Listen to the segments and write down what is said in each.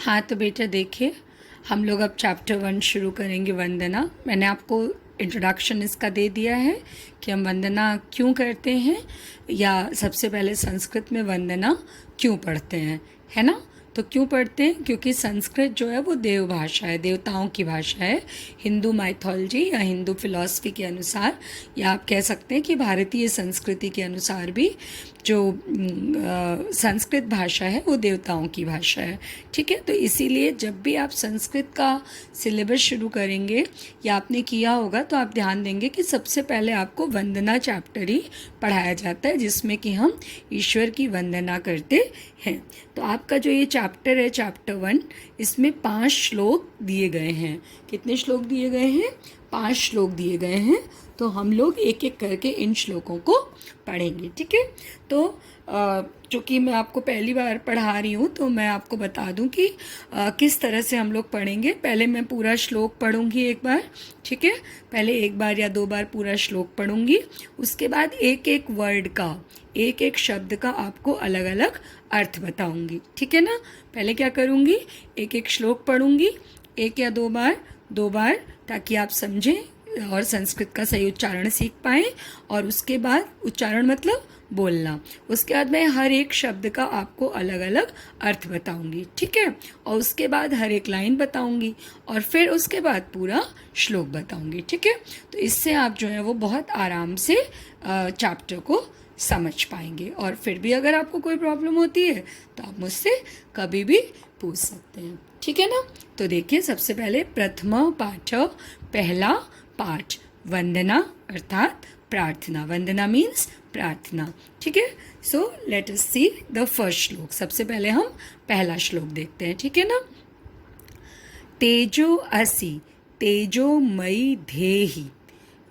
हाँ तो बेटा देखिए, हम लोग अब चैप्टर 1 शुरू करेंगे, वंदना। मैंने आपको इंट्रोडक्शन इसका दे दिया है कि हम वंदना क्यों करते हैं, या सबसे पहले संस्कृत में वंदना क्यों पढ़ते हैं, है ना। तो क्यों पढ़ते हैं? क्योंकि संस्कृत जो है वो देव भाषा है, देवताओं की भाषा है। हिंदू माइथोलॉजी या हिंदू फिलॉसफी के अनुसार, या आप कह सकते हैं कि भारतीय संस्कृति के अनुसार भी जो संस्कृत भाषा है वो देवताओं की भाषा है। ठीक है, तो इसीलिए जब भी आप संस्कृत का सिलेबस शुरू करेंगे या आपने किया होगा तो आप ध्यान देंगे कि सबसे पहले आपको वंदना चैप्टर ही पढ़ाया जाता है, जिसमें कि हम ईश्वर की वंदना करते हैं। तो आपका जो ये चैप्टर है, चैप्टर 1, इसमें 5 श्लोक दिए गए हैं। कितने श्लोक दिए गए हैं? 5 श्लोक दिए गए हैं। तो हम लोग एक एक करके इन श्लोकों को पढ़ेंगे। ठीक है, तो चूँकि मैं आपको पहली बार पढ़ा रही हूँ तो मैं आपको बता दूँ कि किस तरह से हम लोग पढ़ेंगे। पहले मैं पूरा श्लोक पढ़ूँगी एक बार, ठीक है। पहले एक बार या 2 बार पूरा श्लोक पढ़ूँगी, उसके बाद एक एक वर्ड का, एक एक शब्द का आपको अलग अलग अर्थ बताऊँगी, ठीक है ना। पहले क्या करूँगी, एक एक श्लोक पढ़ूँगी, 1 या 2 बार, 2 बार, ताकि आप समझें और संस्कृत का सही उच्चारण सीख पाएँ। और उसके बाद उच्चारण मतलब बोलना, उसके बाद मैं हर एक शब्द का आपको अलग अलग अर्थ बताऊंगी, ठीक है। और उसके बाद हर एक लाइन बताऊंगी, और फिर उसके बाद पूरा श्लोक बताऊंगी, ठीक है। तो इससे आप जो है वो बहुत आराम से चैप्टर को समझ पाएंगे। और फिर भी अगर आपको कोई प्रॉब्लम होती है तो आप मुझसे कभी भी पूछ सकते हैं, ठीक है ना। तो देखिए, सबसे पहले प्रथम पाठ, पहला पाठ, वंदना अर्थात प्रार्थना। वंदना मीन्स प्रार्थना, ठीक है। So let us see the first श्लोक। सबसे पहले हम पहला श्लोक देखते हैं, ठीक है ना। तेजो असि तेजोमयि धेहि,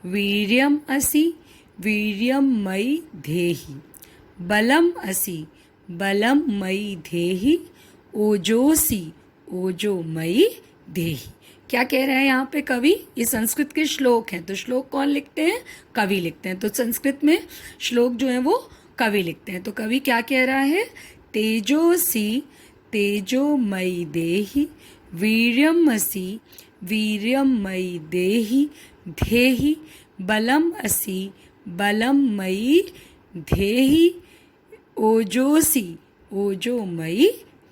वीर्यम असि वीर्यमयि धेहि, बलम असि बलमयि धेहि, ओजोसि ओजोमयि धेहि। क्या कह रहा है यहाँ पे कवि? ये संस्कृत के श्लोक हैं, तो श्लोक कौन लिखते हैं? कवि लिखते हैं। तो संस्कृत में श्लोक जो है वो कवि लिखते हैं। तो कवि क्या कह रहा है? तेजोसी तेजोमयि देहि, वीर्यमसि वीर्यमयि देहि, धेहि बलम असि बलमयि धेहि, ओजोसी ओजोमयि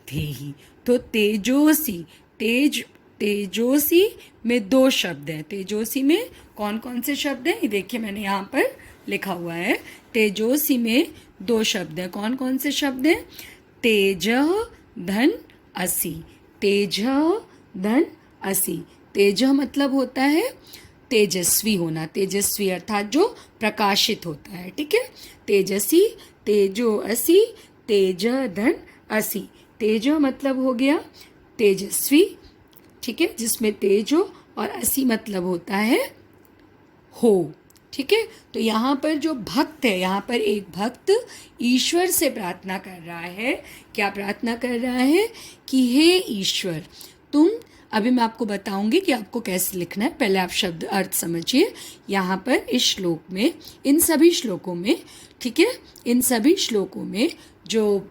धेहि। तो तेजोसी, तेजोसी में 2 शब्द हैं। तेजोसी में कौन कौन से शब्द हैं? ये देखिए, मैंने यहाँ पर लिखा हुआ है। तेजोसी में 2 शब्द हैं। कौन कौन से शब्द हैं? तेज धन असि, तेज धन असि। तेज मतलब होता है तेजस्वी होना, तेजस्वी अर्थात जो प्रकाशित होता है, ठीक है। तेजसी, तेजो असि, तेज धन असि। तेजो मतलब हो गया तेजस्वी, ठीक है, जिसमें तेज हो, और असि मतलब होता है हो, ठीक है। तो यहाँ पर जो भक्त है, यहाँ पर एक भक्त ईश्वर से प्रार्थना कर रहा है। क्या प्रार्थना कर रहा है? कि हे ईश्वर, तुम, अभी मैं आपको बताऊंगी कि आपको कैसे लिखना है। पहले आप शब्द अर्थ समझिए। यहाँ पर इस श्लोक में, इन सभी श्लोकों में, ठीक है, इन सभी श्लोकों में जो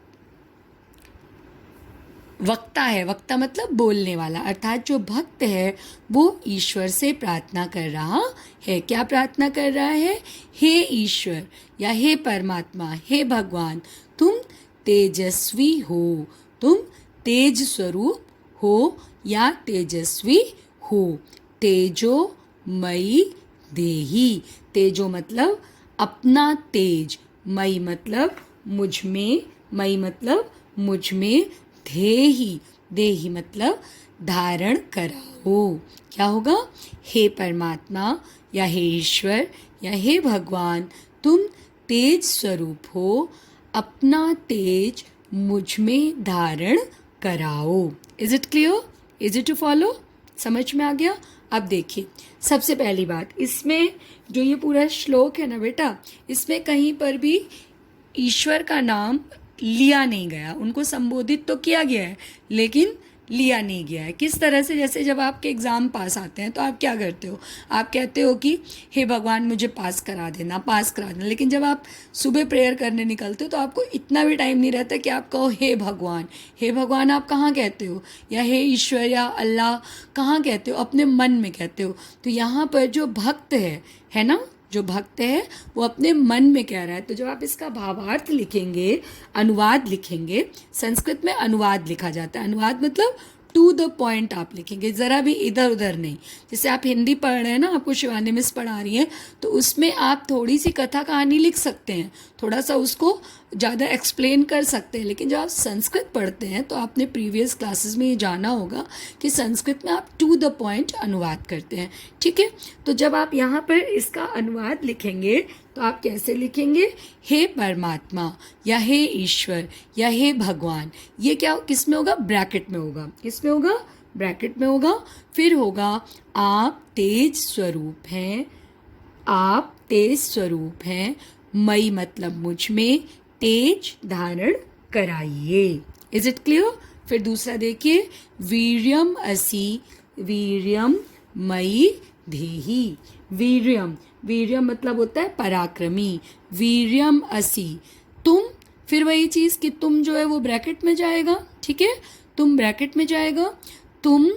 वक्ता है, वक्ता मतलब बोलने वाला, अर्थात जो भक्त है वो ईश्वर से प्रार्थना कर रहा है। क्या प्रार्थना कर रहा है? हे ईश्वर या हे परमात्मा, हे भगवान, तुम तेजस्वी हो, तुम तेज स्वरूप हो या तेजस्वी हो। तेजोमयि देहि, तेजो मतलब अपना तेज, मयि मतलब मुझ में, मयि मतलब मुझ में, धेहि, देहि मतलब धारण कराओ। क्या होगा? हे परमात्मा या हे ईश्वर या हे भगवान, तुम तेज स्वरूप हो, अपना तेज मुझ में धारण कराओ। Is it clear? Is it to follow? समझ में आ गया? अब देखिए, सबसे पहली बात, इसमें जो ये पूरा श्लोक है ना बेटा, इसमें कहीं पर भी ईश्वर का नाम लिया नहीं गया। उनको संबोधित तो किया गया है, लेकिन लिया नहीं गया है। किस तरह से, जैसे जब आपके एग्ज़ाम पास आते हैं तो आप क्या करते हो, आप कहते हो कि हे भगवान मुझे पास करा देना, पास करा देना। लेकिन जब आप सुबह प्रेयर करने निकलते हो तो आपको इतना भी टाइम नहीं रहता कि आप कहो हे भगवान। हे भगवान आप कहाँ कहते हो, या हे ईश्वर या अल्लाह कहाँ कहते हो, अपने मन में कहते हो। तो यहाँ पर जो भक्त है ना, जो भक्त है वो अपने मन में कह रहा है। तो जब आप इसका भावार्थ लिखेंगे, अनुवाद लिखेंगे, संस्कृत में अनुवाद लिखा जाता है। अनुवाद मतलब टू द पॉइंट आप लिखेंगे, ज़रा भी इधर उधर नहीं। जैसे आप हिंदी पढ़ रहे हैं ना, आपको शिवानी मिस पढ़ा रही हैं, तो उसमें आप थोड़ी सी कथा कहानी लिख सकते हैं, थोड़ा सा उसको ज़्यादा एक्सप्लेन कर सकते हैं। लेकिन जब आप संस्कृत पढ़ते हैं तो आपने प्रीवियस क्लासेस में ये जाना होगा कि संस्कृत में आप टू द पॉइंट अनुवाद करते हैं। ठीक है, तो जब आप यहाँ पर इसका अनुवाद लिखेंगे तो आप कैसे लिखेंगे, हे परमात्मा या हे ईश्वर या हे भगवान। ये क्या किस में होगा, ब्रैकेट में होगा। किस में होगा, ब्रैकेट में होगा। फिर होगा आप तेज स्वरूप हैं, आप तेज स्वरूप हैं, मई मतलब मुझ में, तेज धारण कराइए। Is it clear. फिर दूसरा देखिए, वीर्यम असि, वीर्यम मई धेहि। वीर्यम, वीर्यम मतलब होता है पराक्रमी। वीर्यम असि, तुम, फिर वही चीज़ कि तुम जो है वो ब्रैकेट में जाएगा। ठीक है, तुम ब्रैकेट में जाएगा। तुम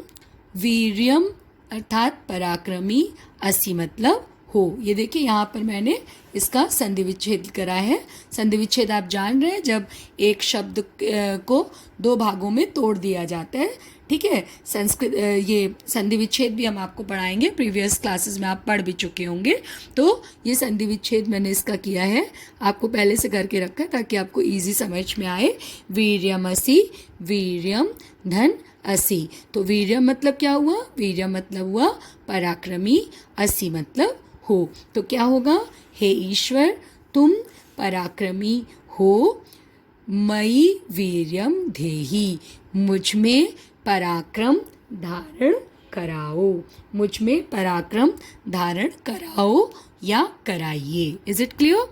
वीर्यम अर्थात पराक्रमी, असि मतलब हो। ये देखिए यहाँ पर मैंने इसका संधि विच्छेद करा है। संधि विच्छेद आप जान रहे हैं, जब एक शब्द को दो भागों में तोड़ दिया जाता है। ठीक है, संस्कृत ये संधि विच्छेद भी हम आपको पढ़ाएंगे, प्रीवियस क्लासेस में आप पढ़ भी चुके होंगे। तो ये संधि विच्छेद मैंने इसका किया है, आपको पहले से करके रखा है ताकि आपको इजी समझ में आए। वीर्यम असि, वीर्यम धन असि। तो वीर्यम मतलब क्या हुआ, वीर्यम मतलब हुआ पराक्रमी, असि मतलब हो। तो क्या होगा, हे ईश्वर तुम पराक्रमी हो, मई वीर्यम धेहि, मुझ में पराक्रम धारण कराओ, मुझ में पराक्रम धारण कराओ या कराइए। Is it clear.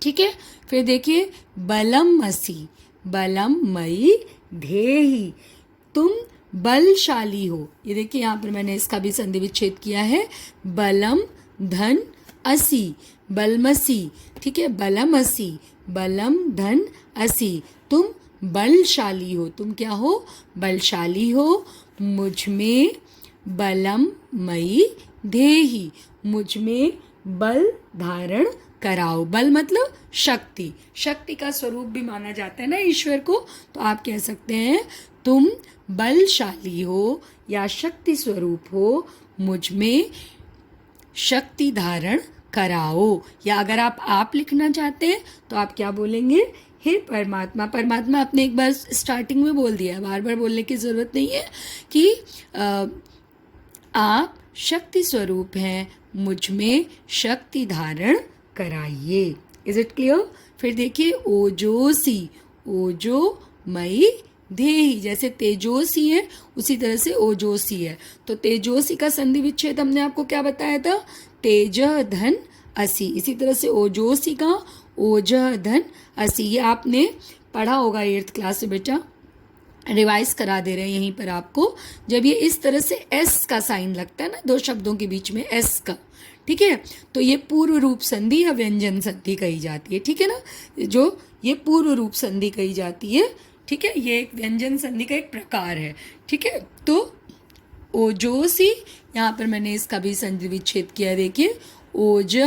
ठीक है, फिर देखिए बलम असि, बलम मई धेहि, तुम बलशाली हो। ये देखिए यहाँ पर मैंने इसका भी संधि विच्छेद किया है। बलम धन असि, बलमसी। ठीक है, बलमसी, बलम धन असि, तुम बलशाली हो। तुम क्या हो, बलशाली हो। मुझ में बलम मई धेहि, मुझ में बल धारण कराओ। बल मतलब शक्ति, शक्ति का स्वरूप भी माना जाता है ना ईश्वर को। तो आप कह सकते हैं तुम बलशाली हो या शक्ति स्वरूप हो, मुझ में शक्ति धारण कराओ। या अगर आप लिखना चाहते हैं तो आप क्या बोलेंगे, हे परमात्मा। परमात्मा आपने एक बार स्टार्टिंग में बोल दिया है, बार बार बोलने की ज़रूरत नहीं है कि आप शक्ति स्वरूप हैं, मुझ में शक्ति धारण कराइए। Is it clear. फिर देखिए ओजोसी, ओजो मई धेहि, जैसे तेजोसी है उसी तरह से ओजोसी है। तो तेजोसी का संधि विच्छेद हमने आपको क्या बताया था, तेज धन असि। इसी तरह से ओजोसी का ओज धन असि, ये आपने पढ़ा होगा 8th क्लास से बेटा, रिवाइज करा दे रहे हैं यहीं पर आपको। जब ये इस तरह से एस का साइन लगता है ना दो शब्दों के बीच में एस का, ठीक है, तो ये पूर्व रूप संधि या व्यंजन संधि कही जाती है। ठीक है ना, जो ये पूर्व रूप संधि कही जाती है। ठीक है, ये एक व्यंजन संधि का एक प्रकार है। ठीक है, तो ओजोसी, यहाँ पर मैंने इसका भी संधि विच्छेद किया। देखिए ओज,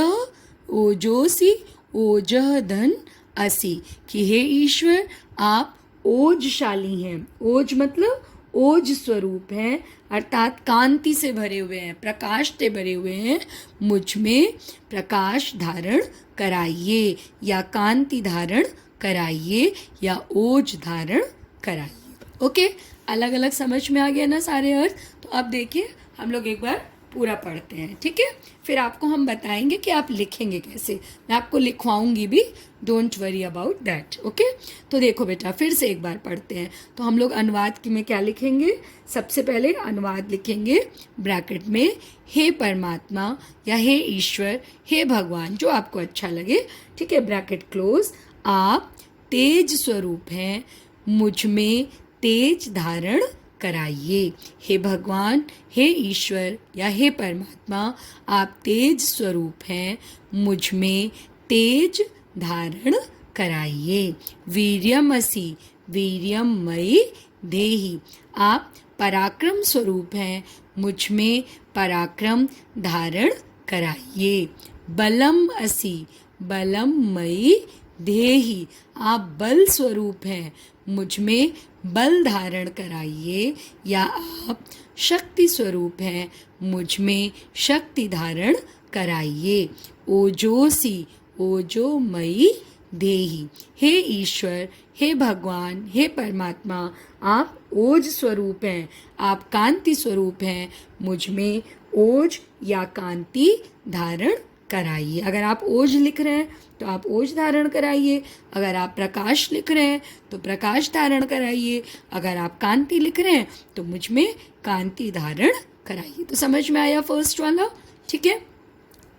ओजोसी, ओजह धन असि, कि हे ईश्वर आप ओजशाली हैं। ओज मतलब ओज स्वरूप हैं, अर्थात कांति से भरे हुए हैं, प्रकाश से भरे हुए हैं। मुझ में प्रकाश धारण कराइए या कांति धारण कराइए या ओज धारण कराइए। ओके, अलग अलग समझ में आ गया ना सारे अर्थ। तो अब देखिए हम लोग एक बार पूरा पढ़ते हैं। ठीक है, फिर आपको हम बताएंगे कि आप लिखेंगे कैसे, मैं आपको लिखवाऊंगी भी, don't worry about that. Okay, तो देखो बेटा फिर से एक बार पढ़ते हैं। तो हम लोग अनुवाद में क्या लिखेंगे, सबसे पहले अनुवाद लिखेंगे ब्रैकेट में हे परमात्मा या हे ईश्वर, हे भगवान, जो आपको अच्छा लगे। ठीक है, ब्रैकेट क्लोज। आप तेज स्वरूप हैं, मुझ में तेज धारण कराइए। हे भगवान, हे ईश्वर या हे परमात्मा, आप तेज स्वरूप हैं, मुझ में तेज धारण कराइए। वीर्यमसि वीर्यमयि देहि, आप पराक्रम स्वरूप हैं, मुझ में पराक्रम धारण कराइए। बलम असी बलमयि देहि, आप बल स्वरूप हैं, मुझ में बल धारण कराइए। या आप शक्ति स्वरूप हैं, मुझ में शक्ति धारण कराइए। ओजोसी ओजोमयि देहि, हे ईश्वर, हे भगवान, हे परमात्मा, आप ओज स्वरूप हैं, आप कांति स्वरूप हैं, मुझ में ओज या कांति धारण कराइए। अगर आप ओज लिख रहे हैं तो आप ओज धारण कराइए, अगर आप प्रकाश लिख रहे हैं तो प्रकाश धारण कराइए, अगर आप कांति लिख रहे हैं तो मुझ में कांति धारण कराइए। तो समझ में आया फर्स्ट वाला? ठीक है।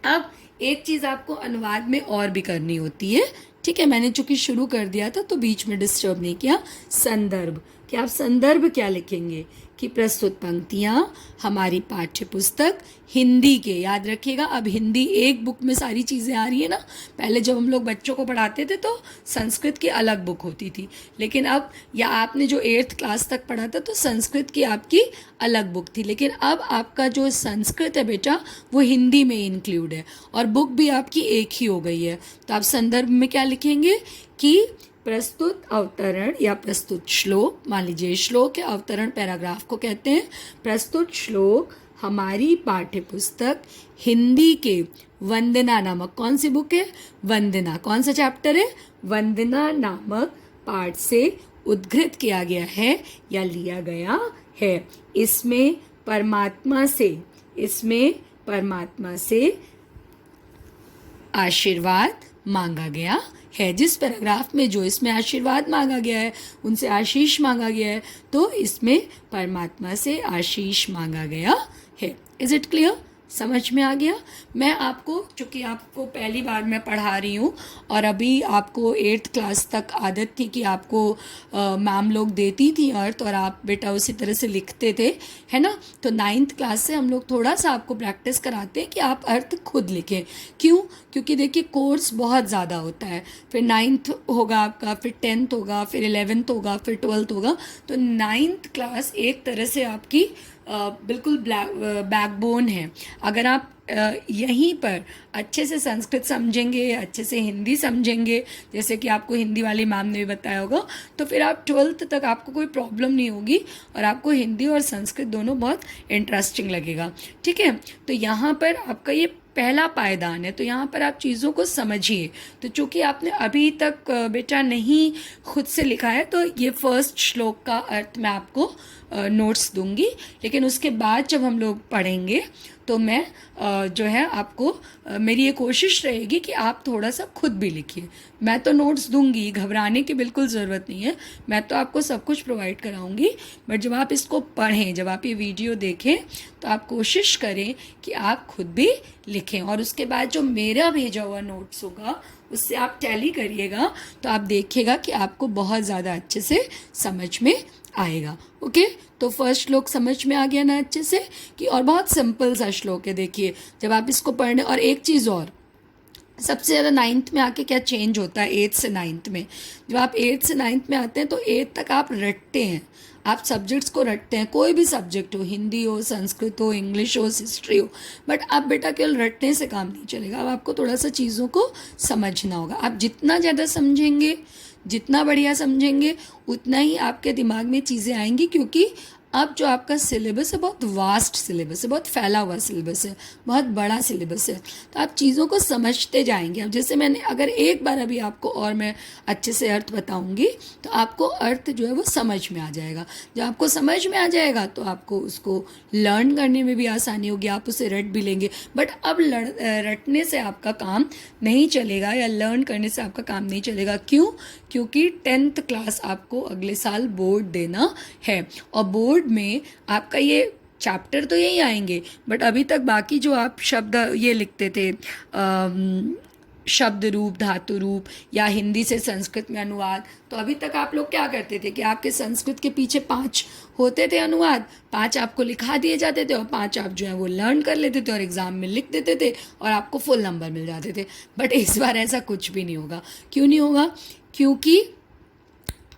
अब एक चीज़ आपको अनुवाद में और भी करनी होती है। ठीक है, मैंने चूंकि शुरू कर दिया था तो बीच में डिस्टर्ब नहीं किया। संदर्भ, कि आप संदर्भ क्या लिखेंगे कि प्रस्तुत पंक्तियाँ हमारी पाठ्य पुस्तक हिंदी के, याद रखिएगा अब हिंदी एक बुक में सारी चीज़ें आ रही है ना। पहले जब हम लोग बच्चों को पढ़ाते थे तो संस्कृत की अलग बुक होती थी, लेकिन अब, या आपने जो 8th क्लास तक पढ़ा था तो संस्कृत की आपकी अलग बुक थी, लेकिन अब आपका जो संस्कृत है बेटा वो हिंदी में इंक्लूड है और बुक भी आपकी एक ही हो गई है। तो आप संदर्भ में क्या लिखेंगे कि प्रस्तुत अवतरण या प्रस्तुत श्लोक, मान लीजिए श्लोक या अवतरण पैराग्राफ को कहते हैं। प्रस्तुत श्लोक हमारी पाठ्य पुस्तक हिंदी के वंदना नामक, कौन सी बुक है? वंदना। कौन सा चैप्टर है? वंदना नामक पाठ से उद्धृत किया गया है या लिया गया है। इसमें परमात्मा से आशीर्वाद मांगा गया है। जिस पैराग्राफ में जो इसमें आशीर्वाद मांगा गया है, उनसे आशीष मांगा गया है, तो इसमें परमात्मा से आशीष मांगा गया है। Is it clear? समझ में आ गया? मैं आपको, चूँकि आपको पहली बार मैं पढ़ा रही हूँ और अभी आपको 8th क्लास तक आदत थी कि आपको मैम लोग देती थी अर्थ और आप बेटा उसी तरह से लिखते थे, है ना। तो 9th क्लास से हम लोग थोड़ा सा आपको प्रैक्टिस कराते हैं कि आप अर्थ खुद लिखें। क्यों? क्योंकि देखिए कोर्स बहुत ज़्यादा होता है, फिर 9th होगा आपका, फिर 10th होगा, फिर 11th होगा, फिर 12th होगा। तो 9th क्लास एक तरह से आपकी बिल्कुल बैकबोन है। अगर आप यहीं पर अच्छे से संस्कृत समझेंगे, अच्छे से हिंदी समझेंगे, जैसे कि आपको हिंदी वाली मैम ने भी बताया होगा, तो फिर आप 12th तक आपको कोई प्रॉब्लम नहीं होगी और आपको हिंदी और संस्कृत दोनों बहुत इंटरेस्टिंग लगेगा। ठीक है, तो यहाँ पर आपका ये पहला पायदान है, तो यहाँ पर आप चीज़ों को समझिए। तो चूँकि आपने अभी तक बेटा नहीं खुद से लिखा है, तो ये फर्स्ट श्लोक का अर्थ मैं आपको नोट्स दूंगी, लेकिन उसके बाद जब हम लोग पढ़ेंगे तो मैं जो है आपको मेरी ये कोशिश रहेगी कि आप थोड़ा सा खुद भी लिखिए। मैं तो नोट्स दूंगी, घबराने की बिल्कुल ज़रूरत नहीं है, मैं तो आपको सब कुछ प्रोवाइड कराऊंगी, बट जब आप इसको पढ़ें, जब आप ये वीडियो देखें, तो आप कोशिश करें कि आप खुद भी लिखें और उसके बाद जो मेरा भेजा हुआ नोट्स होगा उससे आप टैली करिएगा, तो आप देखिएगा कि आपको बहुत ज़्यादा अच्छे से समझ में आएगा। ओके, तो फर्स्ट श्लोक समझ में आ गया ना अच्छे से, कि और बहुत सिंपल सा श्लोक है। देखिए जब आप इसको पढ़ने, और एक चीज़ और, सबसे ज़्यादा 9th में आके क्या चेंज होता है 8th से 9th में, जब आप 8th से 9th में आते हैं तो 8th तक आप रटते हैं, आप सब्जेक्ट्स को रटते हैं, कोई भी सब्जेक्ट हो, हिंदी हो, संस्कृत हो, इंग्लिश हो, हिस्ट्री हो, बट अब बेटा केवल रटने से काम नहीं चलेगा। अब आपको थोड़ा सा चीज़ों को समझना होगा। आप जितना ज़्यादा समझेंगे, जितना बढ़िया समझेंगे, उतना ही आपके दिमाग में चीज़ें आएंगी, क्योंकि अब जो आपका सिलेबस है बहुत वास्ट सिलेबस है, बहुत फैला हुआ सिलेबस है, बहुत बड़ा सिलेबस है, तो आप चीज़ों को समझते जाएंगे। अब जैसे मैंने अगर एक बार अभी आपको और मैं अच्छे से अर्थ बताऊंगी तो आपको अर्थ जो है वो समझ में आ जाएगा। जब आपको समझ में आ जाएगा तो आपको उसको लर्न करने में भी आसानी होगी, आप उसे रट भी लेंगे। बट अब रटने से आपका काम नहीं चलेगा या लर्न करने से आपका काम नहीं चलेगा। क्यों? क्योंकि 10th क्लास आपको अगले साल बोर्ड देना है और बोर्ड में आपका ये चैप्टर तो यही आएंगे, बट अभी तक बाकी जो आप शब्द ये लिखते थे शब्द रूप, धातु रूप या हिंदी से संस्कृत में अनुवाद। तो अभी तक आप लोग क्या करते थे कि आपके संस्कृत के पीछे 5 होते थे अनुवाद, 5 आपको लिखा दिए जाते थे और 5 आप जो है वो लर्न कर लेते थे और एग्ज़ाम में लिख देते थे और आपको फुल नंबर मिल जाते थे। बट इस बार ऐसा कुछ भी नहीं होगा। क्यों नहीं होगा? क्योंकि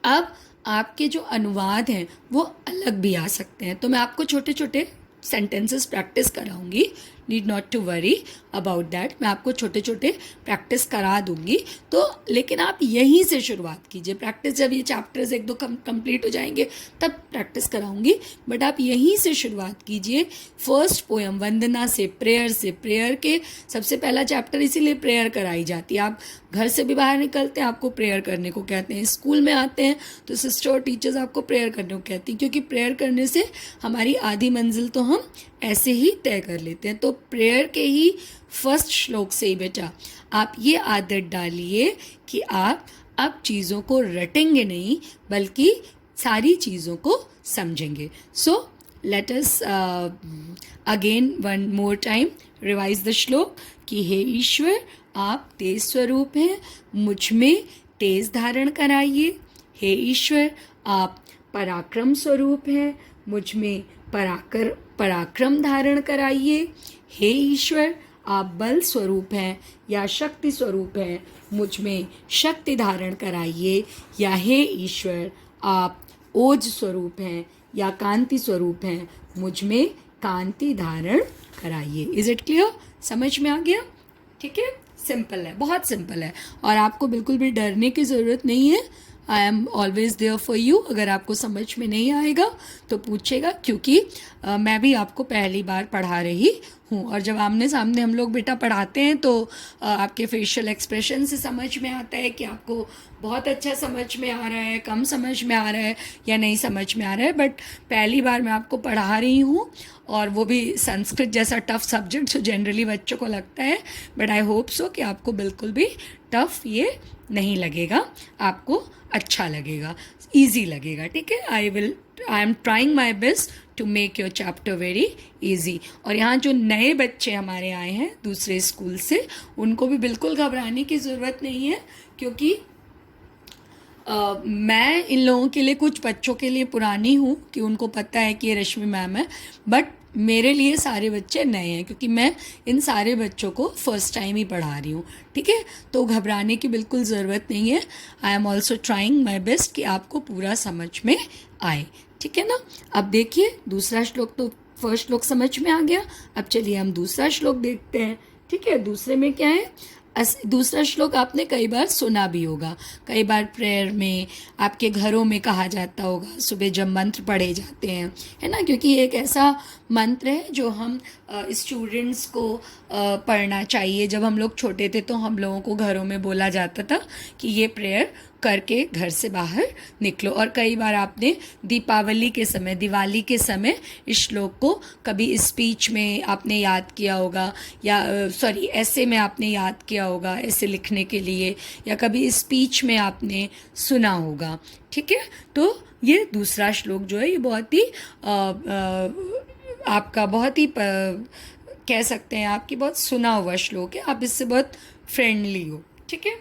अब आपके जो अनुवाद हैं वो अलग भी आ सकते हैं। तो मैं आपको छोटे छोटे सेंटेंसेस प्रैक्टिस कराऊंगी, need not to worry about that. मैं आपको छोटे छोटे प्रैक्टिस करा दूंगी। तो लेकिन आप यहीं से शुरुआत कीजिए प्रैक्टिस। जब ये चैप्टर्स 1-2 कंप्लीट हो जाएंगे तब प्रैक्टिस कराऊंगी, बट आप यहीं से शुरुआत कीजिए। फर्स्ट पोएम वंदना से, प्रेयर से। प्रेयर के सबसे पहला चैप्टर इसीलिए प्रेयर कराई जाती है। आप घर से भी बाहर निकलते हैं, आपको प्रेयर करने को कहते हैं। स्कूल में आते हैं तो सिस्टर और टीचर्स आपको प्रेयर करने को कहती हैं, क्योंकि प्रेयर करने से हमारी आधी मंजिल तो हम ऐसे ही तय कर लेते हैं। तो प्रेयर के ही फर्स्ट श्लोक से ही बेटा आप ये आदत डालिए कि आप अब चीज़ों को रटेंगे नहीं बल्कि सारी चीज़ों को समझेंगे। So let us again one more time revise the श्लोक कि हे ईश्वर आप तेज स्वरूप हैं, मुझ में तेज धारण कराइए। हे ईश्वर आप पराक्रम स्वरूप हैं, मुझ में पराक्रम धारण कराइए। हे ईश्वर आप बल स्वरूप हैं या शक्ति स्वरूप हैं, मुझ में शक्ति धारण कराइए। या हे ईश्वर आप ओज स्वरूप हैं या कांति स्वरूप हैं, मुझ में कांति धारण कराइए। Is it clear? समझ में आ गया? ठीक है, सिंपल है, बहुत सिंपल है और आपको बिल्कुल भी डरने की ज़रूरत नहीं है। I am always there for you. अगर आपको समझ में नहीं आएगा तो पूछेगा, क्योंकि मैं भी आपको पहली बार पढ़ा रही हूँ और जब आमने सामने हम लोग बेटा पढ़ाते हैं तो आपके फेशियल एक्सप्रेशन से समझ में आता है कि आपको बहुत अच्छा समझ में आ रहा है, कम समझ में आ रहा है या नहीं समझ में आ रहा है। बट पहली बार मैं आपको पढ़ा रही हूँ और वो भी संस्कृत जैसा टफ सब्जेक्ट जो जनरली बच्चों को लगता है। बट आई होप सो कि आपको बिल्कुल भी टफ ये नहीं लगेगा, आपको अच्छा लगेगा, ईजी लगेगा। ठीक है, I am trying my best to make your chapter very easy. और यहाँ जो नए बच्चे हमारे आए हैं दूसरे स्कूल से, उनको भी बिल्कुल घबराने की ज़रूरत नहीं है, क्योंकि मैं इन लोगों के लिए, कुछ बच्चों के लिए पुरानी हूँ कि उनको पता है कि ये रश्मि मैम है, बट मेरे लिए सारे बच्चे नए हैं क्योंकि मैं इन सारे बच्चों को फर्स्ट टाइम ही पढ़ा रही हूँ। ठीक है, तो घबराने की बिल्कुल ज़रूरत नहीं है। I am also trying my best कि आपको पूरा समझ में आए। ठीक है ना? अब देखिए दूसरा श्लोक, तो फर्स्ट श्लोक समझ में आ गया। अब चलिए हम दूसरा श्लोक देखते हैं। ठीक है, दूसरे में क्या है? दूसरा श्लोक आपने कई बार सुना भी होगा, कई बार प्रेयर में, आपके घरों में कहा जाता होगा, सुबह जब मंत्र पढ़े जाते हैं, है ना? क्योंकि ये एक ऐसा मंत्र है जो हम स्टूडेंट्स को पढ़ना चाहिए। जब हम लोग छोटे थे तो हम लोगों को घरों में बोला जाता था कि ये प्रेयर करके घर से बाहर निकलो। और कई बार आपने दीपावली के समय, दिवाली के समय इस श्लोक को कभी स्पीच में आपने याद किया होगा, या सॉरी ऐसे में आपने याद किया होगा ऐसे लिखने के लिए, या कभी स्पीच में आपने सुना होगा। ठीक है, तो ये दूसरा श्लोक जो है ये बहुत ही आपका बहुत ही कह सकते हैं आपकी बहुत सुना हुआ श्लोक है, आप इससे बहुत फ्रेंडली हो। ठीक है,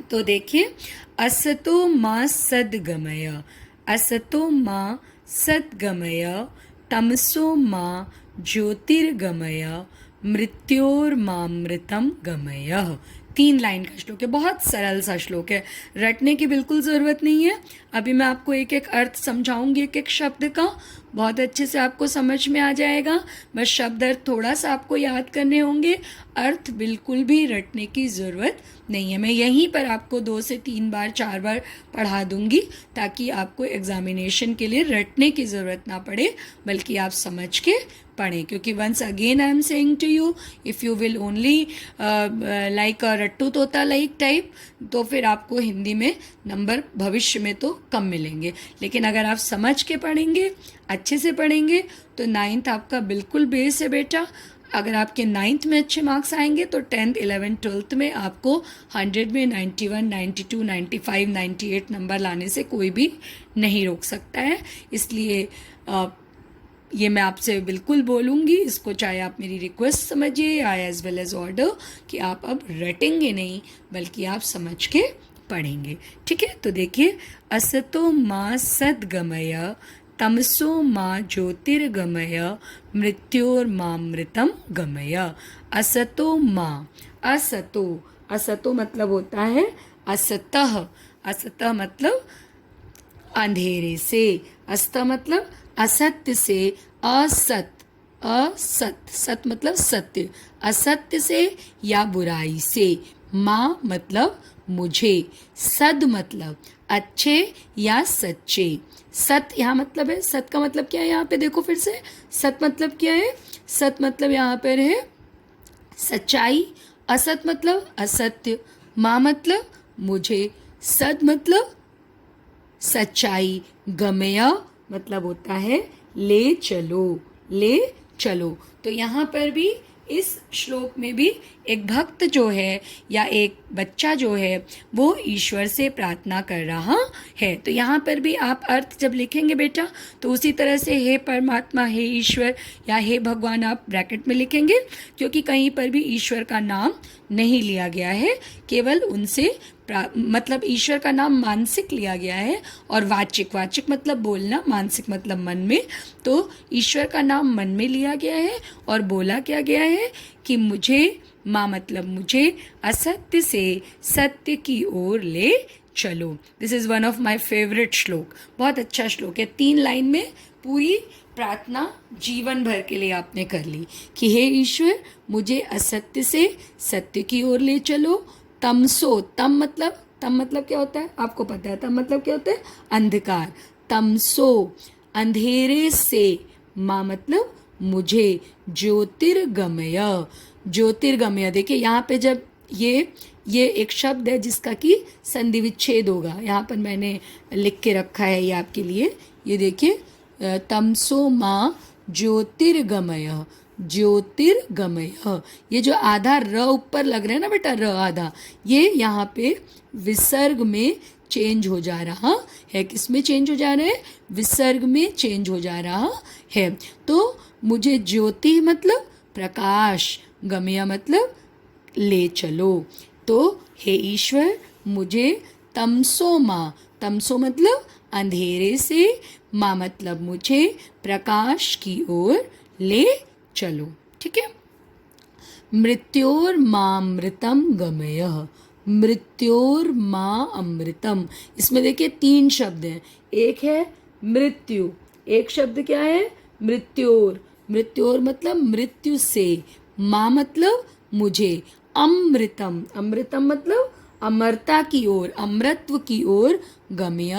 तो देखिए, असतो माँ सद्गमय, असतो माँ सद्गमय, तमसो माँ ज्योतिर्गमय, मृत्योर्मामृतम गमय। 3 लाइन का श्लोक है, बहुत सरल सा श्लोक है, रटने की बिल्कुल ज़रूरत नहीं है। अभी मैं आपको एक एक अर्थ समझाऊंगी, एक एक शब्द का, बहुत अच्छे से आपको समझ में आ जाएगा। बस शब्द अर्थ थोड़ा सा आपको याद करने होंगे, अर्थ बिल्कुल भी रटने की ज़रूरत नहीं है। मैं यहीं पर आपको 2 से 3 बार 4 बार पढ़ा दूंगी ताकि आपको एग्जामिनेशन के लिए रटने की ज़रूरत ना पड़े, बल्कि आप समझ के पढ़ें। क्योंकि once again I am saying to you, if you will only like a रट्टू तोता लाइक टाइप, तो फिर आपको हिंदी में नंबर भविष्य में तो कम मिलेंगे। लेकिन अगर आप समझ के पढ़ेंगे, अच्छे से पढ़ेंगे, तो 9th आपका बिल्कुल बेस है बेटा। अगर आपके 9th में अच्छे मार्क्स आएंगे तो 10th, 11th, 12th में आपको 100 में 91, 92, 95, 98 नंबर लाने से कोई भी नहीं रोक सकता है। इसलिए ये मैं आपसे बिल्कुल बोलूँगी, इसको चाहे आप मेरी रिक्वेस्ट समझिए या एज वेल एज ऑर्डर, कि आप अब रटेंगे नहीं बल्कि आप समझ के पढ़ेंगे। ठीक है, तो देखिए, असतो माँ सद्गमय तमसो माँ ज्योतिर्गमय मृत्योर्मामृतम गमय। असतो माँ, असतो, असतो मतलब होता है असतः, असतः मतलब अंधेरे से, असत मतलब असत्य से, असत, असत, सत मतलब सत्य, असत्य से या बुराई से, माँ मतलब मुझे, सद मतलब अच्छे या सच्चे, सत यहाँ मतलब है, सत का मतलब क्या है यहाँ पे देखो फिर से, सत मतलब क्या है, सत मतलब यहाँ पर है सच्चाई, असत मतलब असत्य, माँ मतलब मुझे, सद मतलब सच्चाई, गमया मतलब होता है ले चलो, ले चलो। तो यहाँ पर भी इस श्लोक में भी एक भक्त जो है या एक बच्चा जो है वो ईश्वर से प्रार्थना कर रहा है। तो यहाँ पर भी आप अर्थ जब लिखेंगे बेटा तो उसी तरह से हे परमात्मा, हे ईश्वर या हे भगवान आप ब्रैकेट में लिखेंगे, क्योंकि कहीं पर भी ईश्वर का नाम नहीं लिया गया है, केवल उनसे मतलब ईश्वर का नाम मानसिक लिया गया है, और वाचिक, वाचिक मतलब बोलना, मानसिक मतलब मन में, तो ईश्वर का नाम मन में लिया गया है और बोला क्या गया है कि मुझे, माँ मतलब मुझे, असत्य से सत्य की ओर ले चलो। This is one of my favourite श्लोक, बहुत अच्छा श्लोक है। 3 लाइन में पूरी प्रार्थना जीवन भर के लिए आपने कर ली कि हे ईश्वर मुझे असत्य से सत्य की ओर ले चलो, तमसो, तम मतलब क्या होता है आपको पता है, तम मतलब क्या होता है अंधकार, तमसो अंधेरे से, माँ मतलब मुझे, ज्योतिर्गमय, ज्योतिर्गमय देखिए यहाँ पे जब ये एक शब्द है जिसका कि संधि विच्छेद होगा, यहाँ पर मैंने लिख के रखा है ये आपके लिए, ये देखिए तमसो माँ ज्योतिर्गमय, ज्योतिर्गमय, ये जो आधा र ऊपर लग रहा है ना बेटा, र आधा, ये यहाँ पे विसर्ग में चेंज हो जा रहा है, किस में चेंज हो जा रहा है, विसर्ग में चेंज हो जा रहा है। तो मुझे ज्योति मतलब प्रकाश, गमय मतलब ले चलो, तो हे ईश्वर मुझे तमसो माँ, तमसो मतलब अंधेरे से, माँ मतलब मुझे, प्रकाश की ओर ले चलो। ठीक है, मृत्योर्मामृतम गमय, मृत्योर्मा अमृतम, इसमें देखिए 3 शब्द हैं, एक है मृत्यु, एक शब्द क्या है मृत्योर, मृत्योर मतलब मृत्यु से, माँ मतलब मुझे, अमृतम, अमृतम मतलब अमरता की ओर, अमृतत्व की ओर, गमय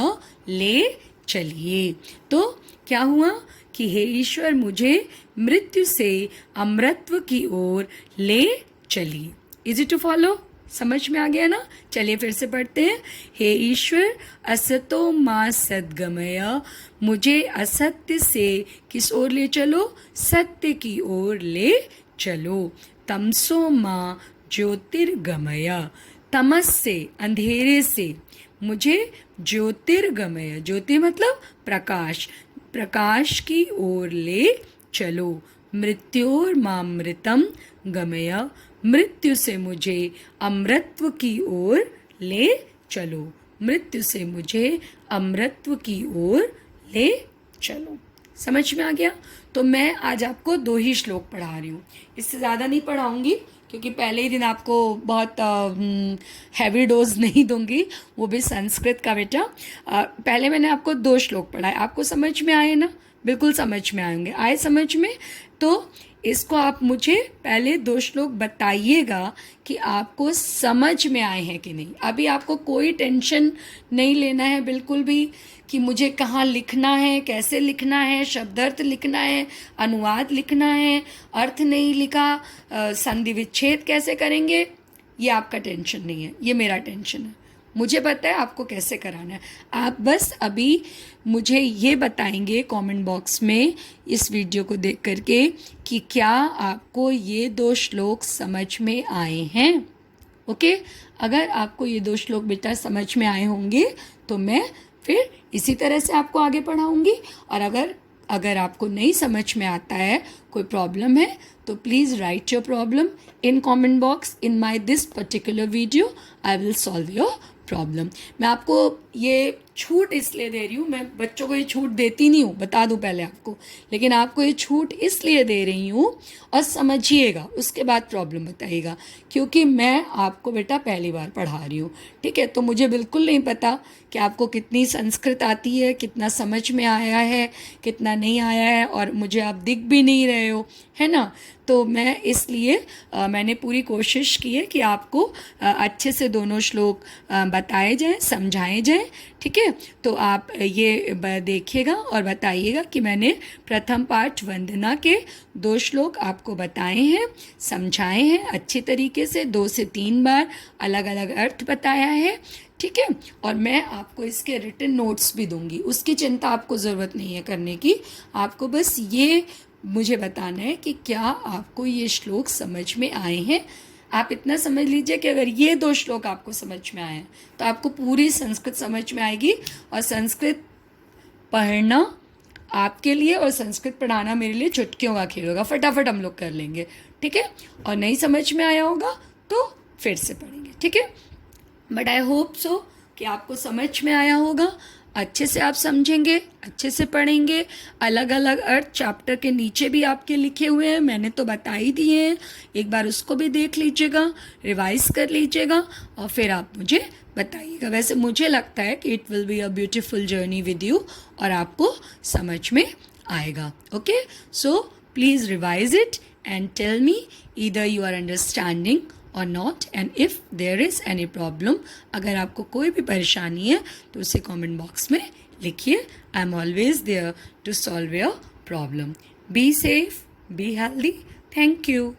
ले चलिए। तो क्या हुआ कि हे ईश्वर मुझे मृत्यु से अमृतत्व की ओर ले चलिए। इजी टू फॉलो, समझ में आ गया ना? चलिए फिर से पढ़ते हैं। हे ईश्वर असतो माँ सद्गमय, मुझे असत्य से किस ओर ले चलो, सत्य की ओर ले चलो। तमसो माँ ज्योतिर्गमय, तमस से अंधेरे से मुझे ज्योतिर्गमय, ज्योति मतलब प्रकाश, प्रकाश की ओर ले चलो। मृत्योर्मामृतम गमय, मृत्यु से मुझे अमृतत्व की ओर ले चलो, मृत्यु से मुझे अमृतत्व की ओर ले चलो। समझ में आ गया? तो मैं आज आपको 2 ही श्लोक पढ़ा रही हूँ, इससे ज़्यादा नहीं पढ़ाऊँगी, क्योंकि पहले ही दिन आपको बहुत हैवी डोज नहीं दूंगी, वो भी संस्कृत का बेटा। पहले मैंने आपको 2 श्लोक पढ़ाए, आपको समझ में आए ना? बिल्कुल समझ में आएंगे, आए समझ में? तो इसको आप मुझे पहले 2 श्लोक बताइएगा कि आपको समझ में आए हैं कि नहीं। अभी आपको कोई टेंशन नहीं लेना है बिल्कुल भी कि मुझे कहाँ लिखना है, कैसे लिखना है, शब्दार्थ लिखना है, अनुवाद लिखना है, अर्थ नहीं लिखा, संधि विच्छेद कैसे करेंगे, ये आपका टेंशन नहीं है, ये मेरा टेंशन है। मुझे पता है आपको कैसे कराना है। आप बस अभी मुझे ये बताएंगे कमेंट बॉक्स में इस वीडियो को देख करके कि क्या आपको ये 2 श्लोक समझ में आए हैं। ओके, अगर आपको ये 2 श्लोक बेटा समझ में आए होंगे तो मैं फिर इसी तरह से आपको आगे पढ़ाऊंगी, और अगर अगर आपको नहीं समझ में आता है, कोई प्रॉब्लम है, तो please write your problem in comment box in my this particular video. I will solve your problem. मैं आपको ये छूट इसलिए दे रही हूँ, मैं बच्चों को ये छूट देती नहीं हूँ, बता दूँ पहले आपको, लेकिन आपको ये छूट इसलिए दे रही हूँ और समझिएगा, उसके बाद प्रॉब्लम बताइएगा, क्योंकि मैं आपको बेटा पहली बार पढ़ा रही हूँ. ठीक है, तो मुझे बिल्कुल नहीं पता कि आपको कितनी संस्कृत आती है, कितना समझ में आया है, कितना नहीं आया है, और मुझे आप दिख भी नहीं रहे हो, है ना. तो मैं इसलिए मैंने पूरी कोशिश की है कि आपको अच्छे से दोनों श्लोक बताए जाएं, समझाए जाएं. ठीक है, तो आप ये देखिएगा और बताइएगा कि मैंने प्रथम पाठ वंदना के 2 श्लोक आपको बताए हैं, समझाए हैं अच्छी तरीके से, 2 से 3 बार अलग अलग अर्थ बताया है. ठीक है, और मैं आपको इसके रिटन नोट्स भी दूंगी, उसकी चिंता आपको ज़रूरत नहीं है करने की. आपको बस ये मुझे बताना है कि क्या आपको ये श्लोक समझ में आए हैं. आप इतना समझ लीजिए कि अगर ये 2 श्लोक आपको समझ में आए हैं तो आपको पूरी संस्कृत समझ में आएगी, और संस्कृत पढ़ना आपके लिए और संस्कृत पढ़ाना मेरे लिए चुटकियों का खेल होगा, फटाफट हम लोग कर लेंगे. ठीक है, और नहीं समझ में आया होगा तो फिर से पढ़ेंगे. ठीक है, बट आई होप सो कि आपको समझ में आया होगा. अच्छे से आप समझेंगे, अच्छे से पढ़ेंगे. अलग अलग अर्थ चैप्टर के नीचे भी आपके लिखे हुए हैं, मैंने तो बता ही दिए हैं. एक बार उसको भी देख लीजिएगा, रिवाइज कर लीजिएगा, और फिर आप मुझे बताइएगा. वैसे मुझे लगता है कि it will be a beautiful journey with you, और आपको समझ में आएगा. Okay, so please revise it and tell me either you are understanding or not, and if there is any problem, अगर आपको कोई भी परेशानी है तो उसे कमेंट बॉक्स में लिखिए. I am always there to solve your problem. Be safe, be healthy. Thank you.